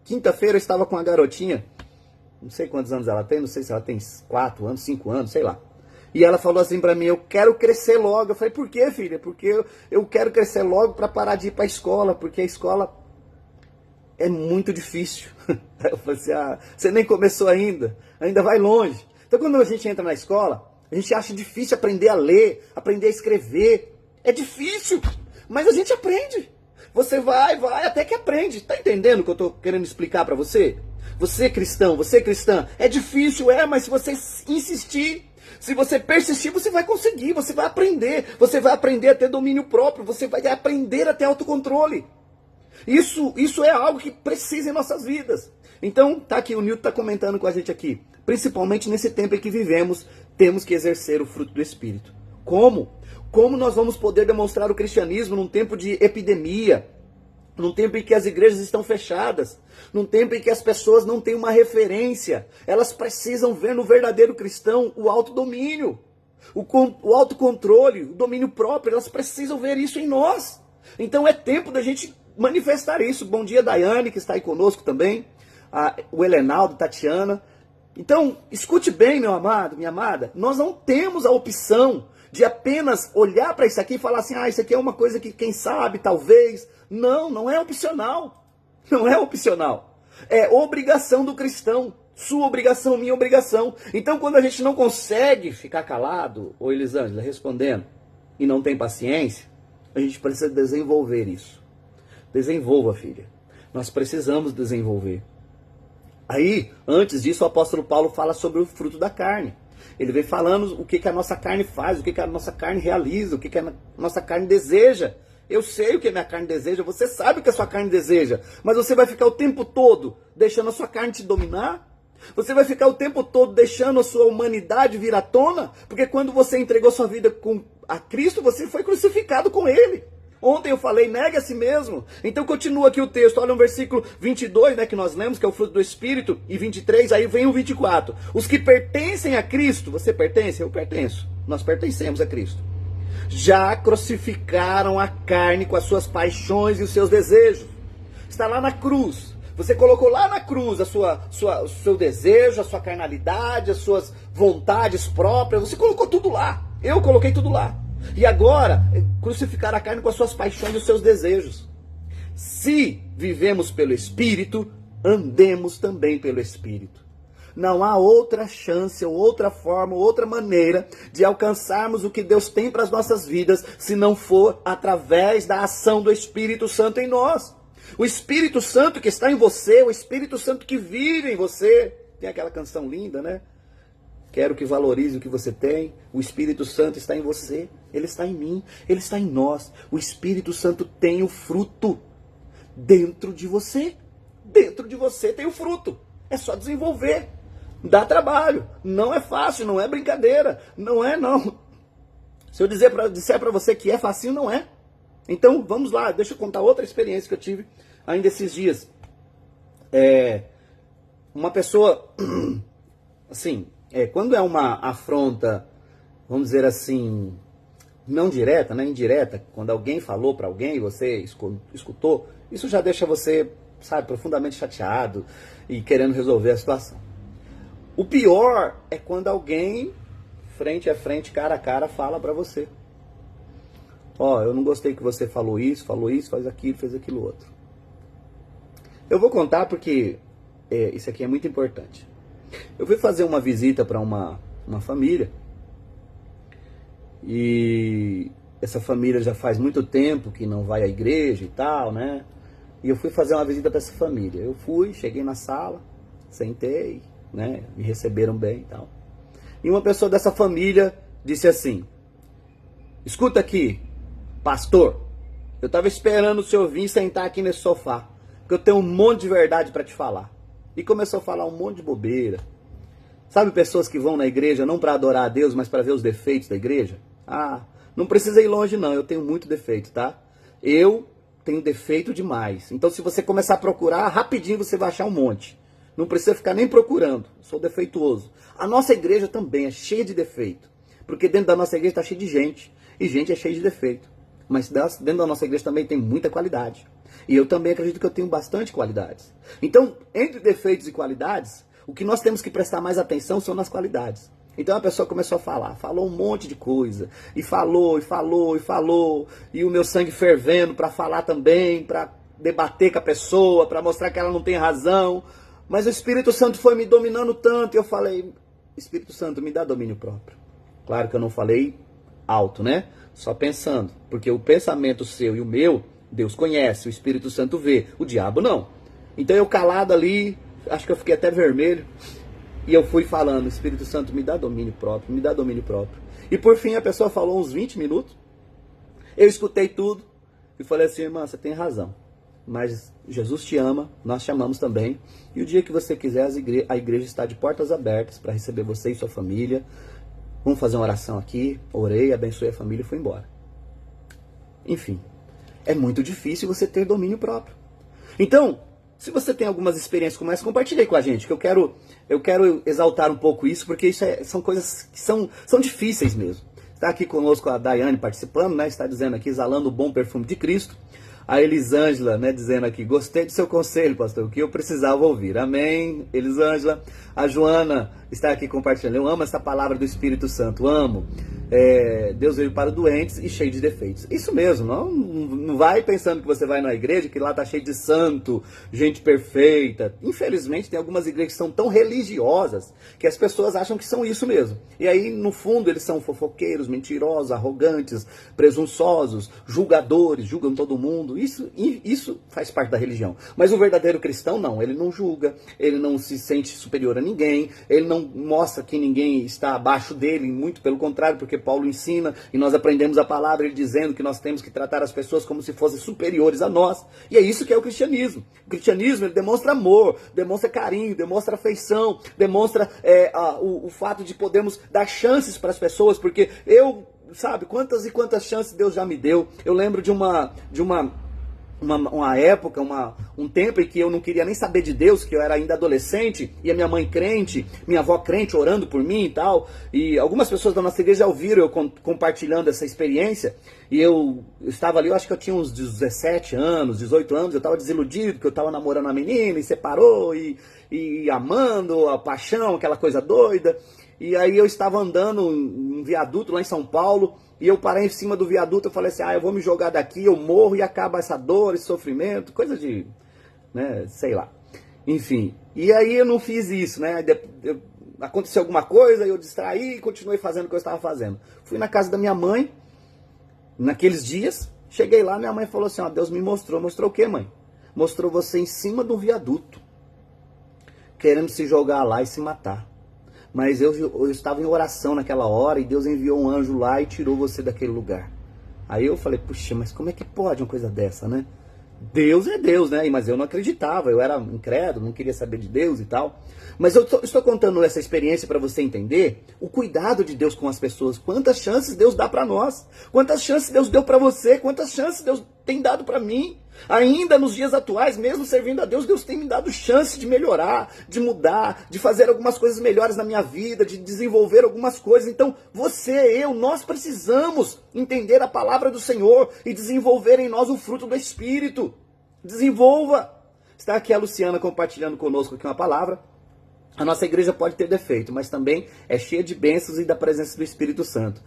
Quinta-feira eu estava com uma garotinha, não sei quantos anos ela tem, não sei se ela tem 4 anos, 5 anos, sei lá. E ela falou assim pra mim, eu quero crescer logo. Eu falei, por quê, filha? Porque eu quero crescer logo pra parar de ir pra escola, porque a escola é muito difícil. Eu falei assim, você nem começou ainda vai longe. Então quando a gente entra na escola, a gente acha difícil aprender a ler, aprender a escrever. É difícil, mas a gente aprende. Você vai, até que aprende. Tá entendendo o que eu tô querendo explicar pra você? Você cristão, você cristã, é difícil, mas se você insistir, se você persistir, você vai conseguir, você vai aprender a ter domínio próprio, você vai aprender a ter autocontrole. Isso é algo que precisa em nossas vidas. Então, tá aqui, o Nilton tá comentando com a gente aqui. Principalmente nesse tempo em que vivemos, temos que exercer o fruto do Espírito. Como? Como nós vamos poder demonstrar o cristianismo num tempo de epidemia, num tempo em que as igrejas estão fechadas, num tempo em que as pessoas não têm uma referência? Elas precisam ver no verdadeiro cristão o autodomínio, o autocontrole, o domínio próprio. Elas precisam ver isso em nós. Então é tempo da gente manifestar isso. Bom dia, Daiane, que está aí conosco também, o Helenaldo, Tatiana. Então, escute bem, meu amado, minha amada, nós não temos a opção de apenas olhar para isso aqui e falar assim, isso aqui é uma coisa que quem sabe, talvez. Não, não é opcional. Não é opcional. É obrigação do cristão. Sua obrigação, minha obrigação. Então, quando a gente não consegue ficar calado, ô Elisângela, respondendo, e não tem paciência, a gente precisa desenvolver isso. Desenvolva, filha. Nós precisamos desenvolver. Aí, antes disso, o apóstolo Paulo fala sobre o fruto da carne. Ele vem falando o que a nossa carne faz, o que a nossa carne realiza, o que a nossa carne deseja. Eu sei o que a minha carne deseja, você sabe o que a sua carne deseja, mas você vai ficar o tempo todo deixando a sua carne te dominar? Você vai ficar o tempo todo deixando a sua humanidade vir à tona? Porque quando você entregou sua vida a Cristo, você foi crucificado com Ele. Ontem eu falei, negue a si mesmo. Então continua aqui o texto, olha no versículo 22, né, que nós lemos, que é o fruto do Espírito, e 23, aí vem o 24. Os que pertencem a Cristo, você pertence? Eu pertenço. Nós pertencemos a Cristo. Já crucificaram a carne com as suas paixões e os seus desejos. Está lá na cruz. Você colocou lá na cruz o seu desejo, a sua carnalidade, as suas vontades próprias. Você colocou tudo lá. Eu coloquei tudo lá. E agora, crucificar a carne com as suas paixões e os seus desejos. Se vivemos pelo Espírito, andemos também pelo Espírito. Não há outra chance, ou outra forma, ou outra maneira de alcançarmos o que Deus tem para as nossas vidas, se não for através da ação do Espírito Santo em nós. O Espírito Santo que está em você, o Espírito Santo que vive em você. Tem aquela canção linda, né? Quero que valorize o que você tem. O Espírito Santo está em você, ele está em mim, ele está em nós. O Espírito Santo tem o fruto dentro de você. Dentro de você tem o fruto. É só desenvolver. Dá trabalho. Não é fácil, não é brincadeira. Não é, não. Se eu disser para você que é facinho, não é. Então, vamos lá. Deixa eu contar outra experiência que eu tive ainda esses dias. Uma pessoa, assim, quando é uma afronta, vamos dizer assim, não direta, né, indireta, quando alguém falou para alguém e você escutou, isso já deixa você, sabe, profundamente chateado e querendo resolver a situação. O pior é quando alguém, frente a frente, cara a cara, fala para você. Ó, eu não gostei que você falou isso, fez aquilo outro. Eu vou contar porque isso aqui é muito importante. Eu fui fazer uma visita para uma família e essa família já faz muito tempo que não vai à igreja e tal, né? E eu fui fazer uma visita para essa família. Eu fui, cheguei na sala, sentei, né? Me receberam bem e tal. E uma pessoa dessa família disse assim: escuta aqui, pastor, eu estava esperando o senhor vir sentar aqui nesse sofá, porque eu tenho um monte de verdade para te falar. E começou a falar um monte de bobeira. Sabe pessoas que vão na igreja não para adorar a Deus, mas para ver os defeitos da igreja? Ah, não precisa ir longe não, eu tenho muito defeito, tá? Eu tenho defeito demais. Então se você começar a procurar, rapidinho você vai achar um monte. Não precisa ficar nem procurando, sou defeituoso. A nossa igreja também é cheia de defeito, porque dentro da nossa igreja está cheia de gente, e gente é cheia de defeito. Mas dentro da nossa igreja também tem muita qualidade. E eu também acredito que eu tenho bastante qualidades. Então, entre defeitos e qualidades, o que nós temos que prestar mais atenção são nas qualidades. Então a pessoa começou a falar, falou um monte de coisa, e falou, e o meu sangue fervendo para falar também, para debater com a pessoa, para mostrar que ela não tem razão. Mas o Espírito Santo foi me dominando tanto, e eu falei, Espírito Santo, me dá domínio próprio. Claro que eu não falei alto, né? Só pensando, porque o pensamento seu e o meu, Deus conhece, o Espírito Santo vê, o diabo não. Então eu calado ali, acho que eu fiquei até vermelho, e eu fui falando, Espírito Santo, me dá domínio próprio, me dá domínio próprio. E por fim a pessoa falou uns 20 minutos, eu escutei tudo, e falei assim, irmã, você tem razão, mas Jesus te ama, nós te amamos também, e o dia que você quiser, a igreja está de portas abertas para receber você e sua família. Vamos fazer uma oração aqui, orei, abençoei a família e fui embora. Enfim, é muito difícil você ter domínio próprio. Então, se você tem algumas experiências como essa, compartilhe com a gente, que eu quero exaltar um pouco isso, porque isso são coisas que são difíceis mesmo. Está aqui conosco a Daiane participando, né? Está dizendo aqui, exalando o bom perfume de Cristo. A Elisângela, né, dizendo aqui, gostei do seu conselho, pastor, o que eu precisava ouvir. Amém, Elisângela. A Joana está aqui compartilhando. Eu amo essa palavra do Espírito Santo, amo. Deus veio para doentes e cheio de defeitos. Isso mesmo, não vai pensando que você vai na igreja, que lá está cheio de santo, gente perfeita. Infelizmente tem algumas igrejas que são tão religiosas que as pessoas acham que são isso mesmo. E aí, no fundo, eles são fofoqueiros, mentirosos, arrogantes, presunçosos, julgadores, julgam todo mundo. Isso faz parte da religião. Mas o verdadeiro cristão não, ele não julga, ele não se sente superior a ninguém, ele não mostra que ninguém está abaixo dele, muito pelo contrário, porque Paulo ensina, e nós aprendemos a palavra ele dizendo que nós temos que tratar as pessoas como se fossem superiores a nós. E é isso que é o cristianismo. O cristianismo ele demonstra amor, demonstra carinho, demonstra afeição, demonstra o fato de podermos dar chances para as pessoas, porque sabe, quantas e quantas chances Deus já me deu. Eu lembro de uma época, um tempo em que eu não queria nem saber de Deus, que eu era ainda adolescente, e a minha mãe crente, minha avó crente, orando por mim e tal, e algumas pessoas da nossa igreja já ouviram eu compartilhando essa experiência, e eu estava ali, eu acho que eu tinha uns 17 anos, 18 anos, eu estava desiludido, porque eu estava namorando uma menina, e separou, e amando, a paixão, aquela coisa doida, e aí eu estava andando em um viaduto lá em São Paulo, e eu parei em cima do viaduto, eu falei assim, eu vou me jogar daqui, eu morro e acaba essa dor, esse sofrimento, coisa de, né, sei lá. Enfim, e aí eu não fiz isso, né, aconteceu alguma coisa, eu distraí e continuei fazendo o que eu estava fazendo. Fui na casa da minha mãe, naqueles dias, cheguei lá, minha mãe falou assim, Deus me mostrou o quê, mãe? Mostrou você em cima de um viaduto, querendo se jogar lá e se matar. Mas eu estava em oração naquela hora e Deus enviou um anjo lá e tirou você daquele lugar. Aí eu falei, puxa, mas como é que pode uma coisa dessa, né? Deus é Deus, né? Mas eu não acreditava, eu era incrédulo, não queria saber de Deus e tal. Mas eu estou contando essa experiência para você entender o cuidado de Deus com as pessoas. Quantas chances Deus dá para nós? Quantas chances Deus deu para você? Quantas chances Deus tem dado para mim? Ainda nos dias atuais, mesmo servindo a Deus, Deus tem me dado chance de melhorar, de mudar, de fazer algumas coisas melhores na minha vida, de desenvolver algumas coisas. Então, nós precisamos entender a palavra do Senhor e desenvolver em nós o fruto do Espírito. Desenvolva! Está aqui a Luciana compartilhando conosco aqui uma palavra. A nossa igreja pode ter defeito, mas também é cheia de bênçãos e da presença do Espírito Santo.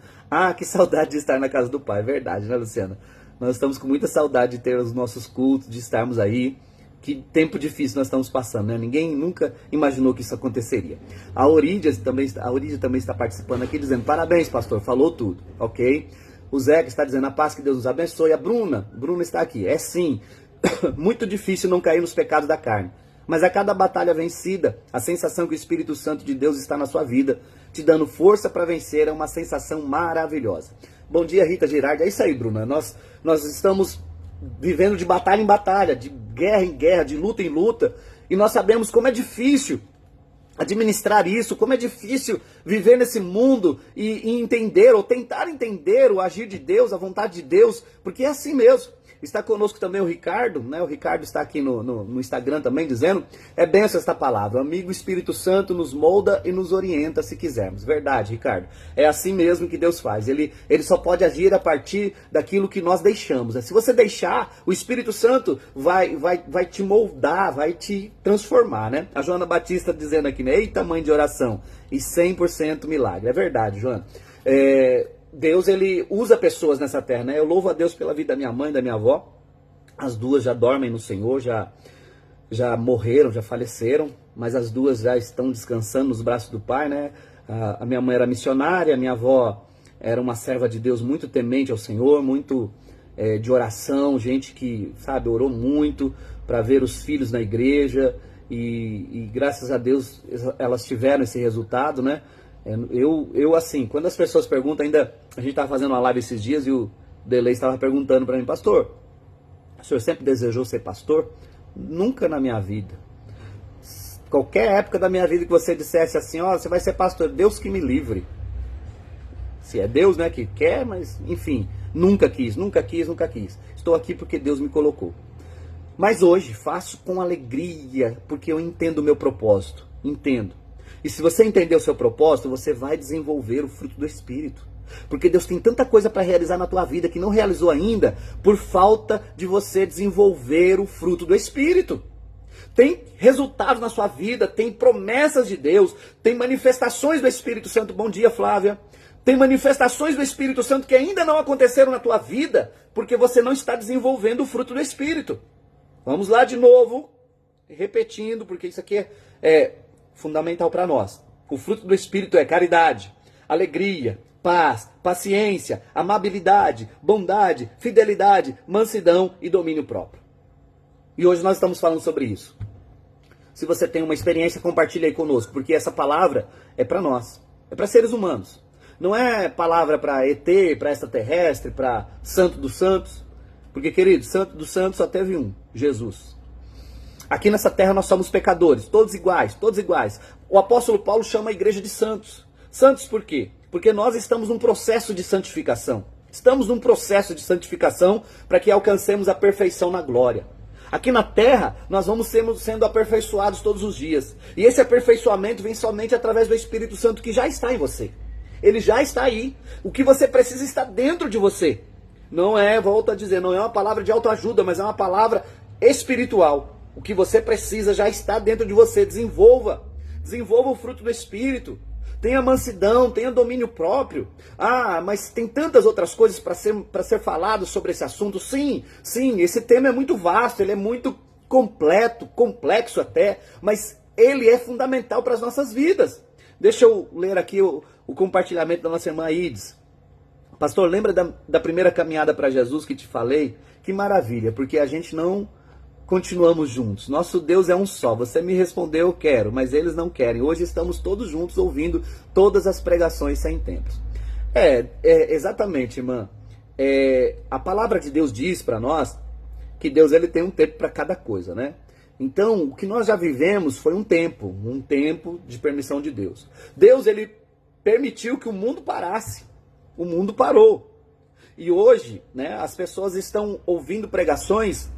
Que saudade de estar na casa do Pai, é verdade, né, Luciana? Nós estamos com muita saudade de ter os nossos cultos, de estarmos aí. Que tempo difícil nós estamos passando, né? Ninguém nunca imaginou que isso aconteceria. A Orídia também está participando aqui, dizendo, parabéns, pastor, falou tudo, ok? O Zeca está dizendo, a paz que Deus nos abençoe. A Bruna está aqui. É sim, muito difícil não cair nos pecados da carne. Mas a cada batalha vencida, a sensação que o Espírito Santo de Deus está na sua vida, te dando força para vencer, é uma sensação maravilhosa. Bom dia, Rita Girardi. É isso aí, Bruna. Nós estamos vivendo de batalha em batalha, de guerra em guerra, de luta em luta, e nós sabemos como é difícil administrar isso, como é difícil viver nesse mundo e entender, ou tentar entender o agir de Deus, a vontade de Deus, porque é assim mesmo. Está conosco também o Ricardo, né? O Ricardo está aqui no Instagram também dizendo, é benção esta palavra, o amigo Espírito Santo nos molda e nos orienta se quisermos. Verdade, Ricardo. É assim mesmo que Deus faz. Ele só pode agir a partir daquilo que nós deixamos. Se você deixar, o Espírito Santo vai te moldar, vai te transformar, né? A Joana Batista dizendo aqui, né? Eita, mãe de oração e 100% milagre. É verdade, Joana. Deus, ele usa pessoas nessa terra, né? Eu louvo a Deus pela vida da minha mãe e da minha avó. As duas já dormem no Senhor, já morreram, já faleceram, mas as duas já estão descansando nos braços do Pai, né? A minha mãe era missionária, a minha avó era uma serva de Deus muito temente ao Senhor, muito de oração, gente que, sabe, orou muito para ver os filhos na igreja e graças a Deus elas tiveram esse resultado, né? Eu assim, quando as pessoas perguntam, a gente estava fazendo uma live esses dias e o Delei estava perguntando para mim, pastor, o senhor sempre desejou ser pastor? Nunca na minha vida. Qualquer época da minha vida que você dissesse assim, você vai ser pastor, Deus que me livre. Se é Deus, né, que quer, mas enfim, nunca quis. Estou aqui porque Deus me colocou. Mas hoje faço com alegria, porque eu entendo o meu propósito, entendo. E se você entender o seu propósito, você vai desenvolver o fruto do Espírito. Porque Deus tem tanta coisa para realizar na tua vida que não realizou ainda por falta de você desenvolver o fruto do Espírito. Tem resultados na sua vida, tem promessas de Deus, tem manifestações do Espírito Santo. Bom dia, Flávia. Tem manifestações do Espírito Santo que ainda não aconteceram na tua vida porque você não está desenvolvendo o fruto do Espírito. Vamos lá de novo, repetindo, porque isso aqui é fundamental para nós. O fruto do Espírito é caridade, alegria, paz, paciência, amabilidade, bondade, fidelidade, mansidão e domínio próprio. E hoje nós estamos falando sobre isso. Se você tem uma experiência, compartilhe aí conosco, porque essa palavra é para nós, é para seres humanos. Não é palavra para ET, para extraterrestre, para santo dos santos. Porque, querido, santo dos santos só teve um, Jesus. Aqui nessa terra nós somos pecadores, todos iguais, todos iguais. O apóstolo Paulo chama a igreja de santos. Santos por quê? Porque nós estamos num processo de santificação. Estamos num processo de santificação para que alcancemos a perfeição na glória. Aqui na terra, nós vamos sendo aperfeiçoados todos os dias. E esse aperfeiçoamento vem somente através do Espírito Santo que já está em você. Ele já está aí. O que você precisa está dentro de você. Não é, volto a dizer, não é uma palavra de autoajuda, mas é uma palavra espiritual. O que você precisa já está dentro de você. Desenvolva. Desenvolva o fruto do Espírito. Tenha mansidão, tenha domínio próprio. Ah, mas tem tantas outras coisas para ser falado sobre esse assunto. Sim, esse tema é muito vasto, ele é muito completo, complexo até, mas ele é fundamental para as nossas vidas. Deixa eu ler aqui o compartilhamento da nossa irmã Ides. Pastor, lembra da primeira caminhada para Jesus que te falei? Que maravilha, porque a gente não continuamos juntos. Nosso Deus é um só. Você me respondeu, eu quero, mas eles não querem. Hoje estamos todos juntos ouvindo todas as pregações sem tempos. Exatamente, irmã. A palavra de Deus diz para nós que Deus ele tem um tempo para cada coisa, né? Então, o que nós já vivemos foi um tempo de permissão de Deus. Deus ele permitiu que o mundo parasse. O mundo parou. E hoje, né, as pessoas estão ouvindo pregações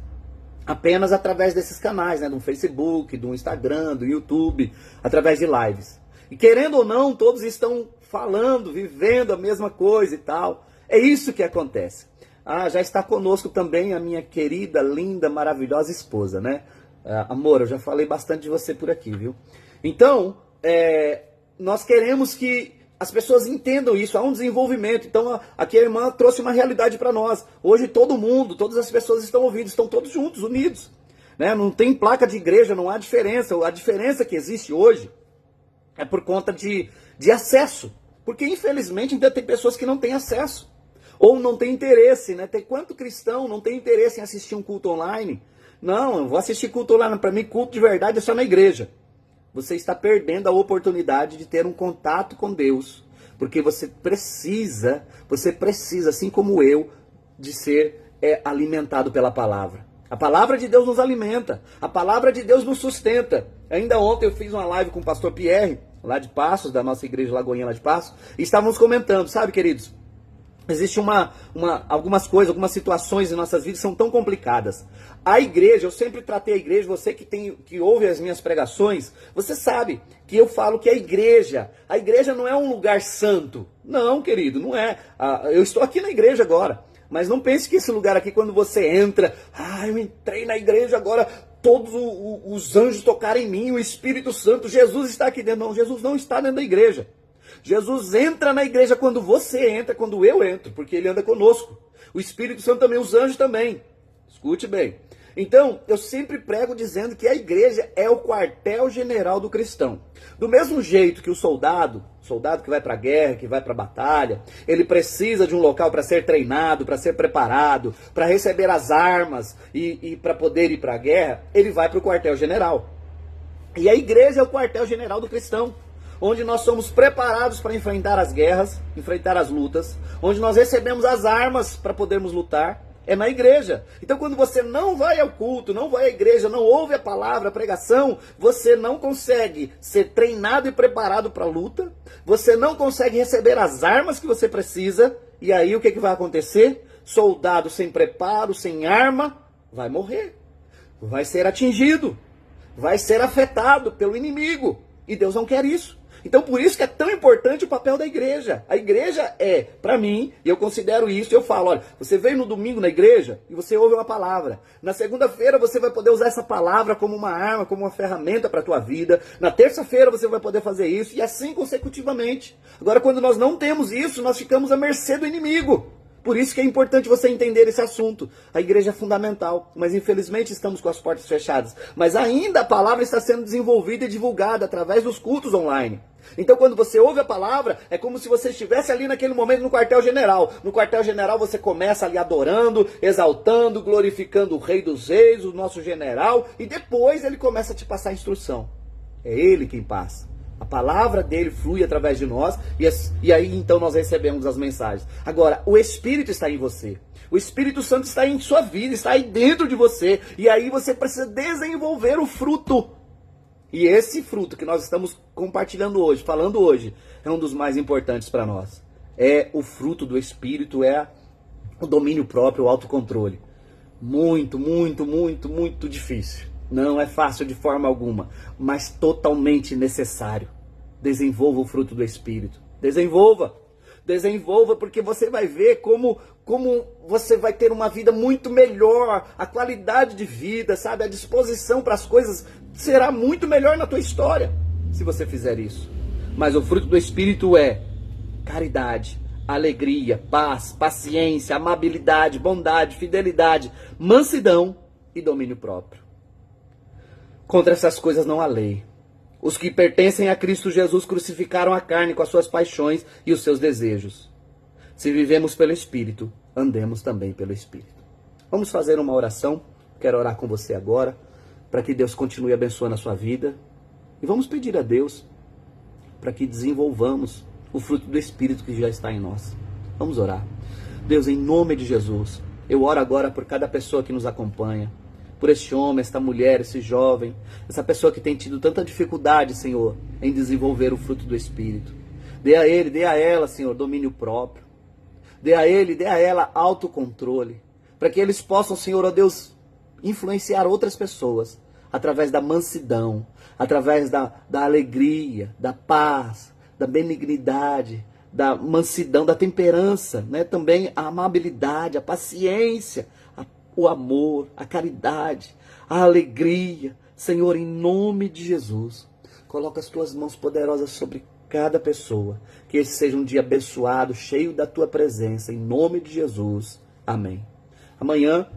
apenas através desses canais, né, do Facebook, do Instagram, do YouTube, através de lives. E querendo ou não, todos estão falando, vivendo a mesma coisa e tal. É isso que acontece. Ah, já está conosco também a minha querida, linda, maravilhosa esposa, né? Amor, eu já falei bastante de você por aqui, viu? Então, nós queremos que as pessoas entendam isso, há um desenvolvimento. Então aqui a irmã trouxe uma realidade para nós. Hoje todo mundo, todas as pessoas estão ouvindo, estão todos juntos, unidos. Né? Não tem placa de igreja, não há diferença. A diferença que existe hoje é por conta de acesso. Porque infelizmente ainda tem pessoas que não têm acesso. Ou não têm interesse. Né? Tem quanto cristão não tem interesse em assistir um culto online? Não, eu vou assistir culto online. Para mim culto de verdade é só na igreja. Você está perdendo a oportunidade de ter um contato com Deus. Porque você precisa, assim como eu, de ser alimentado pela palavra. A palavra de Deus nos alimenta. A palavra de Deus nos sustenta. Ainda ontem eu fiz uma live com o pastor Pierre, lá de Passos, da nossa igreja Lagoinha lá de Passos, e estávamos comentando, sabe, queridos? Existe algumas coisas, algumas situações em nossas vidas que são tão complicadas. A igreja, eu sempre tratei a igreja, você que ouve as minhas pregações, você sabe que eu falo que a igreja não é um lugar santo. Não, querido, não é. Eu estou aqui na igreja agora, mas não pense que esse lugar aqui, quando você entra, eu entrei na igreja agora, todos os anjos tocaram em mim, o Espírito Santo, Jesus está aqui dentro. Não, Jesus não está dentro da igreja. Jesus entra na igreja quando você entra, quando eu entro, porque ele anda conosco. O Espírito Santo também, os anjos também. Escute bem. Então, eu sempre prego dizendo que a igreja é o quartel-general do cristão. Do mesmo jeito que o soldado que vai para a guerra, que vai para a batalha, ele precisa de um local para ser treinado, para ser preparado, para receber as armas e para poder ir para a guerra, ele vai para o quartel-general. E a igreja é o quartel-general do cristão, onde nós somos preparados para enfrentar as guerras, enfrentar as lutas, onde nós recebemos as armas para podermos lutar, é na igreja. Então quando você não vai ao culto, não vai à igreja, não ouve a palavra, a pregação, você não consegue ser treinado e preparado para a luta, você não consegue receber as armas que você precisa, e aí o que vai acontecer? Soldado sem preparo, sem arma, vai morrer, vai ser atingido, vai ser afetado pelo inimigo, e Deus não quer isso. Então por isso que é tão importante o papel da igreja. A igreja para mim, e eu considero isso, eu falo, olha, você veio no domingo na igreja e você ouve uma palavra. Na segunda-feira você vai poder usar essa palavra como uma arma, como uma ferramenta para a tua vida. Na terça-feira você vai poder fazer isso e assim consecutivamente. Agora quando nós não temos isso, nós ficamos à mercê do inimigo. Por isso que é importante você entender esse assunto. A igreja é fundamental, mas infelizmente estamos com as portas fechadas. Mas ainda a palavra está sendo desenvolvida e divulgada através dos cultos online. Então quando você ouve a palavra, é como se você estivesse ali naquele momento no quartel-general. No quartel-general você começa ali adorando, exaltando, glorificando o Rei dos Reis, o nosso general, e depois ele começa a te passar a instrução. É ele quem passa. A palavra dele flui através de nós e aí então nós recebemos as mensagens. Agora, o Espírito está em você. O Espírito Santo está em sua vida, está aí dentro de você. E aí você precisa desenvolver o fruto. E esse fruto que nós estamos compartilhando hoje, falando hoje, é um dos mais importantes para nós. É o fruto do Espírito, é o domínio próprio, o autocontrole. Muito, muito, muito, muito difícil. Não é fácil de forma alguma, mas totalmente necessário. Desenvolva o fruto do Espírito. Desenvolva. Desenvolva, porque você vai ver como você vai ter uma vida muito melhor, a qualidade de vida, sabe? A disposição para as coisas será muito melhor na tua história, se você fizer isso. Mas o fruto do Espírito é caridade, alegria, paz, paciência, amabilidade, bondade, fidelidade, mansidão e domínio próprio. Contra essas coisas não há lei. Os que pertencem a Cristo Jesus crucificaram a carne com as suas paixões e os seus desejos. Se vivemos pelo Espírito, andemos também pelo Espírito. Vamos fazer uma oração. Quero orar com você agora, para que Deus continue abençoando a sua vida. E vamos pedir a Deus para que desenvolvamos o fruto do Espírito que já está em nós. Vamos orar. Deus, em nome de Jesus, eu oro agora por cada pessoa que nos acompanha. Por este homem, esta mulher, esse jovem, essa pessoa que tem tido tanta dificuldade, Senhor, em desenvolver o fruto do Espírito. Dê a ele, dê a ela, Senhor, domínio próprio. Dê a ele, dê a ela autocontrole. Para que eles possam, Senhor, ó Deus, influenciar outras pessoas através da mansidão, através da alegria, da paz, da benignidade, da mansidão, da temperança, né? Também a amabilidade, a paciência, o amor, a caridade, a alegria. Senhor, em nome de Jesus, coloca as tuas mãos poderosas sobre cada pessoa. Que esse seja um dia abençoado, cheio da tua presença, em nome de Jesus. Amém. Amanhã,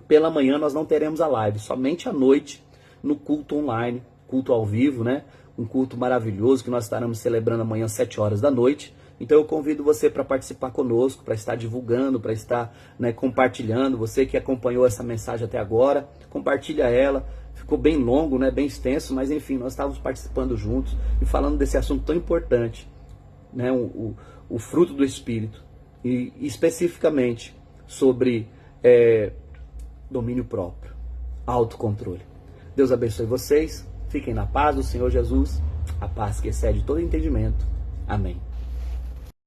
pela manhã, nós não teremos a live, somente à noite, no culto online, culto ao vivo, né? Um culto maravilhoso que nós estaremos celebrando amanhã às 7 horas da noite. Então eu convido você para participar conosco, para estar divulgando, para estar, né, compartilhando. Você que acompanhou essa mensagem até agora, compartilha ela. Ficou bem longo, né, bem extenso, mas enfim, nós estávamos participando juntos e falando desse assunto tão importante, né, o fruto do Espírito, e especificamente sobre domínio próprio, autocontrole. Deus abençoe vocês, fiquem na paz do Senhor Jesus, a paz que excede todo entendimento. Amém.